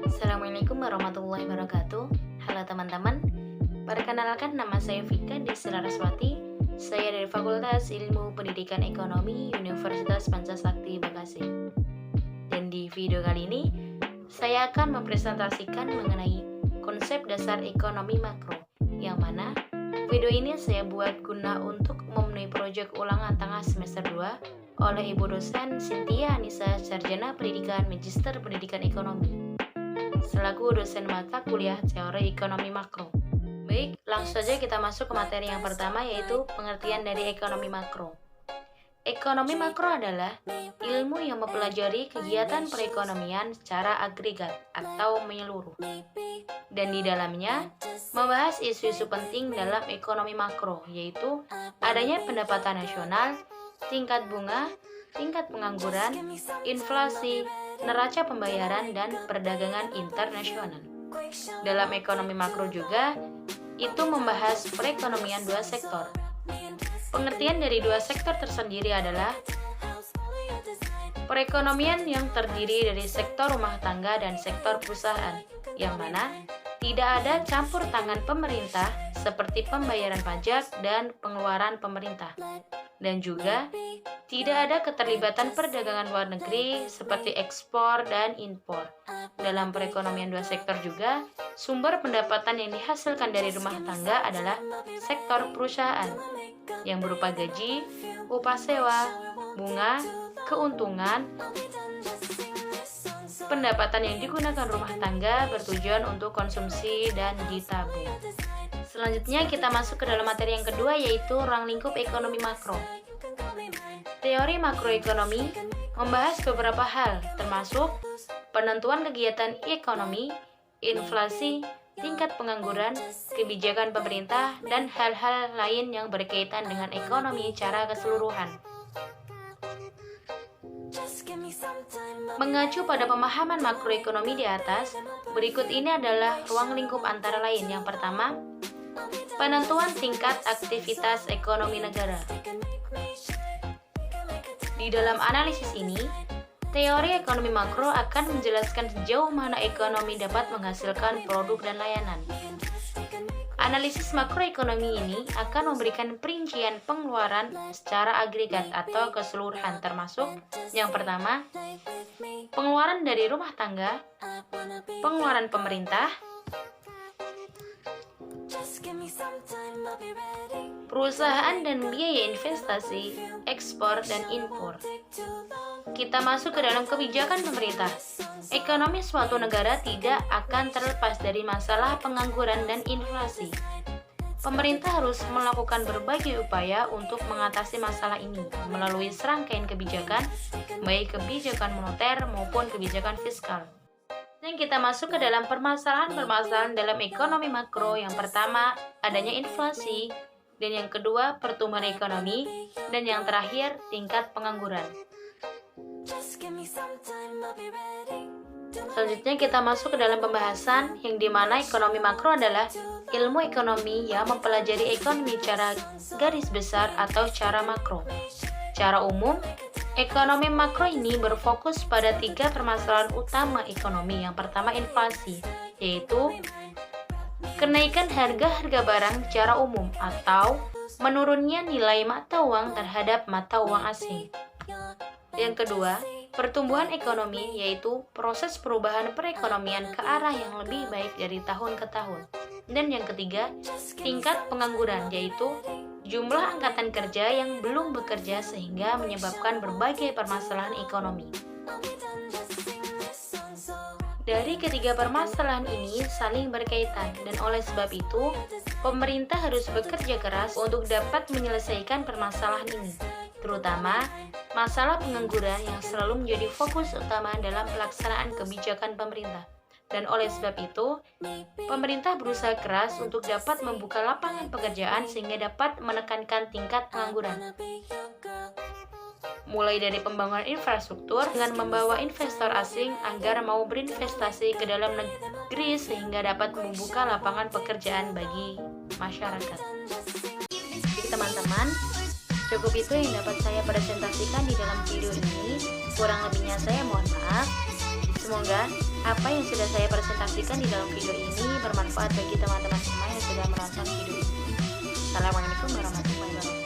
Assalamualaikum warahmatullahi wabarakatuh. Halo teman-teman, perkenalkan nama saya Vika Deslaraswati. Saya dari Fakultas Ilmu Pendidikan Ekonomi Universitas Pancasakti Bekasi. Dan di video kali ini, saya akan mempresentasikan mengenai konsep dasar ekonomi makro, yang mana video ini saya buat guna untuk memenuhi proyek ulangan tengah semester 2 oleh Ibu dosen Cynthia Anissa, Sarjana Pendidikan Magister Pendidikan Ekonomi, selaku dosen mata kuliah teori ekonomi makro. Baik, langsung saja kita masuk ke materi yang pertama, yaitu pengertian dari ekonomi makro. Ekonomi makro adalah ilmu yang mempelajari kegiatan perekonomian secara agregat atau menyeluruh. Dan di dalamnya membahas isu-isu penting dalam ekonomi makro, yaitu adanya pendapatan nasional, tingkat bunga, tingkat pengangguran, inflasi, neraca pembayaran, dan perdagangan internasional. Dalam ekonomi makro juga, itu membahas perekonomian dua sektor. Pengertian dari dua sektor tersendiri adalah perekonomian yang terdiri dari sektor rumah tangga dan sektor perusahaan, yang mana tidak ada campur tangan pemerintah seperti pembayaran pajak dan pengeluaran pemerintah. Dan juga tidak ada keterlibatan perdagangan luar negeri seperti ekspor dan impor. Dalam perekonomian dua sektor juga, sumber pendapatan yang dihasilkan dari rumah tangga adalah sektor perusahaan, yang berupa gaji, upah sewa, bunga, keuntungan. Pendapatan yang digunakan rumah tangga bertujuan untuk konsumsi dan ditabung. Selanjutnya kita masuk ke dalam materi yang kedua, yaitu ruang lingkup ekonomi makro. Teori makroekonomi membahas beberapa hal, termasuk penentuan kegiatan ekonomi, inflasi, tingkat pengangguran, kebijakan pemerintah, dan hal-hal lain yang berkaitan dengan ekonomi secara keseluruhan. Mengacu pada pemahaman makroekonomi di atas, berikut ini adalah ruang lingkup antara lain. Yang pertama, penentuan tingkat aktivitas ekonomi negara. Di dalam analisis ini, teori ekonomi makro akan menjelaskan sejauh mana ekonomi dapat menghasilkan produk dan layanan. Analisis makroekonomi ini akan memberikan perincian pengeluaran secara agregat atau keseluruhan, termasuk yang pertama, pengeluaran dari rumah tangga, pengeluaran pemerintah, perusahaan dan biaya investasi, ekspor dan impor. Kita masuk ke dalam kebijakan pemerintah. Ekonomi suatu negara tidak akan terlepas dari masalah pengangguran dan inflasi. Pemerintah harus melakukan berbagai upaya untuk mengatasi masalah ini melalui serangkaian kebijakan, baik kebijakan moneter maupun kebijakan fiskal. Dan kita masuk ke dalam permasalahan-permasalahan dalam ekonomi makro. Yang pertama, adanya inflasi, dan yang kedua, pertumbuhan ekonomi, dan yang terakhir, tingkat pengangguran. Selanjutnya kita masuk ke dalam pembahasan yang dimana ekonomi makro adalah ilmu ekonomi yang mempelajari ekonomi secara garis besar atau secara makro. Secara umum, ekonomi makro ini berfokus pada tiga permasalahan utama ekonomi. Yang pertama, inflasi, yaitu kenaikan harga-harga barang secara umum atau menurunnya nilai mata uang terhadap mata uang asing. Yang kedua, pertumbuhan ekonomi, yaitu proses perubahan perekonomian ke arah yang lebih baik dari tahun ke tahun. Dan yang ketiga, tingkat pengangguran, yaitu jumlah angkatan kerja yang belum bekerja sehingga menyebabkan berbagai permasalahan ekonomi. Dari ketiga permasalahan ini saling berkaitan, dan oleh sebab itu, pemerintah harus bekerja keras untuk dapat menyelesaikan permasalahan ini, terutama masalah pengangguran yang selalu menjadi fokus utama dalam pelaksanaan kebijakan pemerintah. Dan oleh sebab itu, pemerintah berusaha keras untuk dapat membuka lapangan pekerjaan sehingga dapat menekankan tingkat pengangguran. Mulai dari pembangunan infrastruktur dengan membawa investor asing agar mau berinvestasi ke dalam negeri sehingga dapat membuka lapangan pekerjaan bagi masyarakat. Jadi teman-teman, cukup itu yang dapat saya presentasikan di dalam video ini. Kurang lebihnya saya mohon maaf. Semoga Apa yang sudah saya presentasikan di dalam video ini bermanfaat bagi teman-teman semua yang sudah menonton video ini. Assalamualaikum warahmatullahi wabarakatuh.